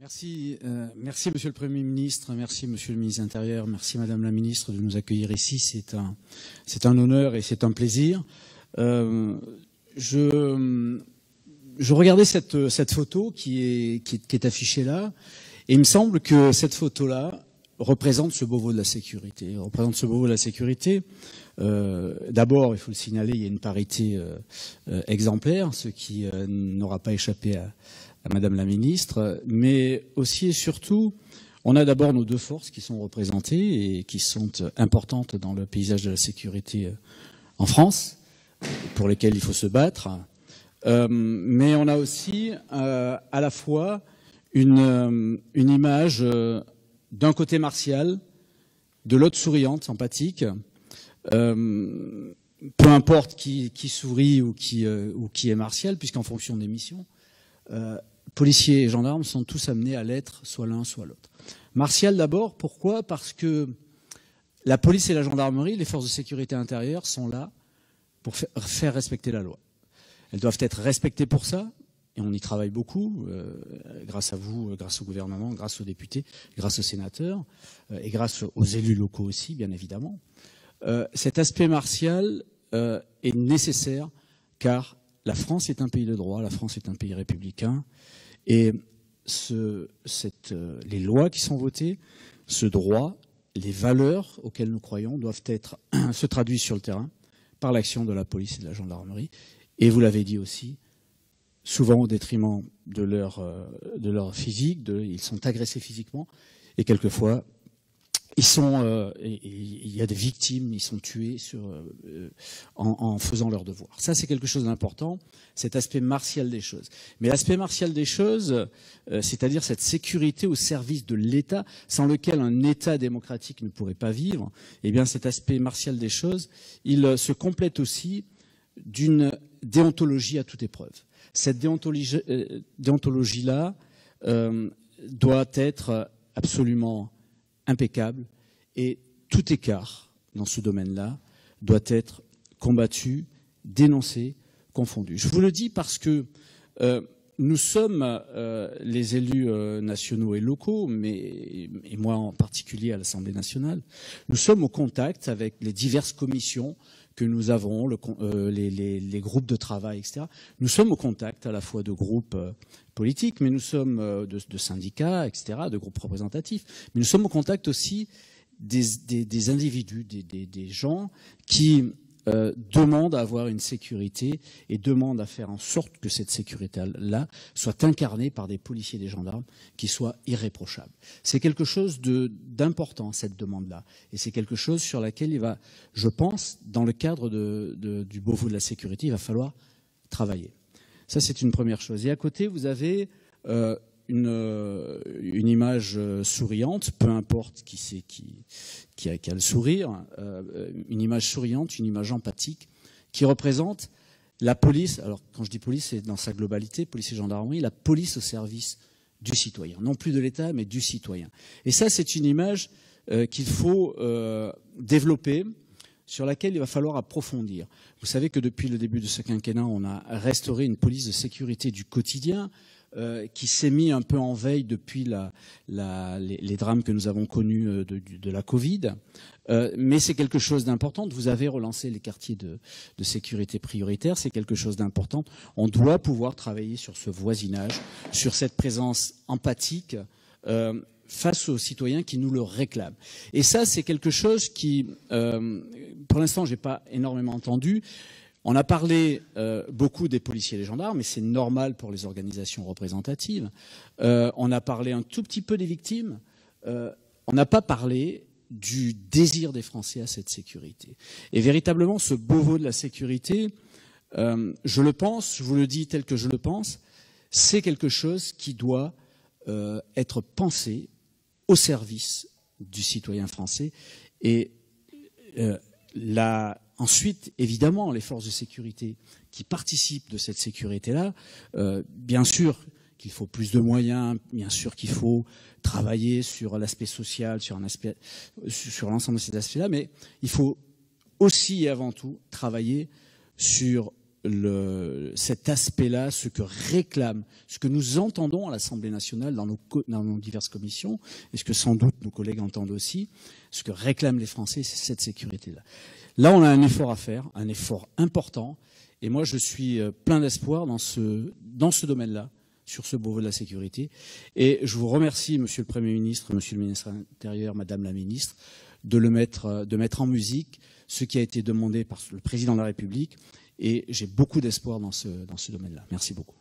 Merci Monsieur le Premier ministre, merci Monsieur le ministre de l'Intérieur, merci Madame la ministre de nous accueillir ici. C'est un honneur et c'est un plaisir. Je regardais cette photo qui est affichée là, et il me semble que cette photo-là représente ce Beauvau de la sécurité. D'abord, il faut le signaler, il y a une parité exemplaire, ce qui n'aura pas échappé à Madame la ministre, mais aussi et surtout, on a d'abord nos deux forces qui sont représentées et qui sont importantes dans le paysage de la sécurité en France, pour lesquelles il faut se battre. Mais on a aussi à la fois une image d'un côté martial, de l'autre souriante, sympathique. Peu importe qui sourit ou qui est martial, puisqu'en fonction des missions, policiers et gendarmes sont tous amenés à l'être, soit l'un, soit l'autre. Martial d'abord, pourquoi? Parce que la police et la gendarmerie, les forces de sécurité intérieure, sont là pour faire respecter la loi. Elles doivent être respectées pour ça, et on y travaille beaucoup, grâce à vous, grâce au gouvernement, grâce aux députés, grâce aux sénateurs, et grâce aux élus locaux aussi, bien évidemment. Cet aspect martial est nécessaire, car la France est un pays de droit, la France est un pays républicain, et les lois qui sont votées, ce droit, les valeurs auxquelles nous croyons doivent se traduire sur le terrain par l'action de la police et de la gendarmerie. Et vous l'avez dit aussi, souvent au détriment de leur physique, ils sont agressés physiquement, et quelquefois, il y a des victimes, ils sont tués en faisant leur devoir. Ça, c'est quelque chose d'important, cet aspect martial des choses. Mais l'aspect martial des choses, c'est-à-dire cette sécurité au service de l'État, sans lequel un État démocratique ne pourrait pas vivre, eh bien, cet aspect martial des choses, il se complète aussi d'une déontologie à toute épreuve. Cette déontologie-là doit être absolument impeccable, et tout écart dans ce domaine-là doit être combattu, dénoncé, confondu. Je vous le dis parce que nous sommes les élus nationaux et locaux, et moi en particulier à l'Assemblée nationale, nous sommes au contact avec les diverses commissions que nous avons, les groupes de travail, etc. Nous sommes au contact à la fois de groupes politiques, mais nous sommes de syndicats, etc., de groupes représentatifs, mais nous sommes au contact aussi des individus, des gens qui demandent à avoir une sécurité et demandent à faire en sorte que cette sécurité-là soit incarnée par des policiers et des gendarmes qui soient irréprochables. C'est quelque chose d'important, cette demande-là. Et c'est quelque chose sur laquelle il va, je pense, dans le cadre du Beauvau de la sécurité, il va falloir travailler. Ça, c'est une première chose. Et à côté, vous avez une image souriante, peu importe qui a le sourire, une image souriante, une image empathique, qui représente la police. Alors, quand je dis police, c'est dans sa globalité, police et gendarmerie, la police au service du citoyen. Non plus de l'État, mais du citoyen. Et ça, c'est une image qu'il faut développer, sur laquelle il va falloir approfondir. Vous savez que depuis le début de ce quinquennat, on a restauré une police de sécurité du quotidien qui s'est mis un peu en veille depuis les drames que nous avons connus de la Covid. Mais c'est quelque chose d'important. Vous avez relancé les quartiers de sécurité prioritaire. C'est quelque chose d'important. On doit pouvoir travailler sur ce voisinage, sur cette présence empathique face aux citoyens qui nous le réclament. Et ça, c'est quelque chose qui, pour l'instant, je n'ai pas énormément entendu. On a parlé beaucoup des policiers et des gendarmes, et c'est normal pour les organisations représentatives. On a parlé un tout petit peu des victimes. On n'a pas parlé du désir des Français à cette sécurité. Et véritablement, ce Beauvau de la sécurité, je le pense, je vous le dis tel que je le pense, c'est quelque chose qui doit être pensé au service du citoyen français. Et ensuite, évidemment, les forces de sécurité qui participent de cette sécurité-là, bien sûr qu'il faut plus de moyens, bien sûr qu'il faut travailler sur l'aspect social, sur l'ensemble de ces aspects-là, mais il faut aussi et avant tout travailler sur cet aspect-là, ce que réclame, ce que nous entendons à l'Assemblée nationale dans nos diverses commissions, et ce que sans doute nos collègues entendent aussi, ce que réclament les Français, c'est cette sécurité-là. Là, on a un effort à faire, un effort important, et moi, je suis plein d'espoir dans ce domaine-là, sur ce beau de la sécurité. Et je vous remercie, Monsieur le Premier ministre, Monsieur le ministre de l'Intérieur, Madame la ministre, de mettre en musique ce qui a été demandé par le Président de la République. Et j'ai beaucoup d'espoir dans ce domaine-là. Merci beaucoup.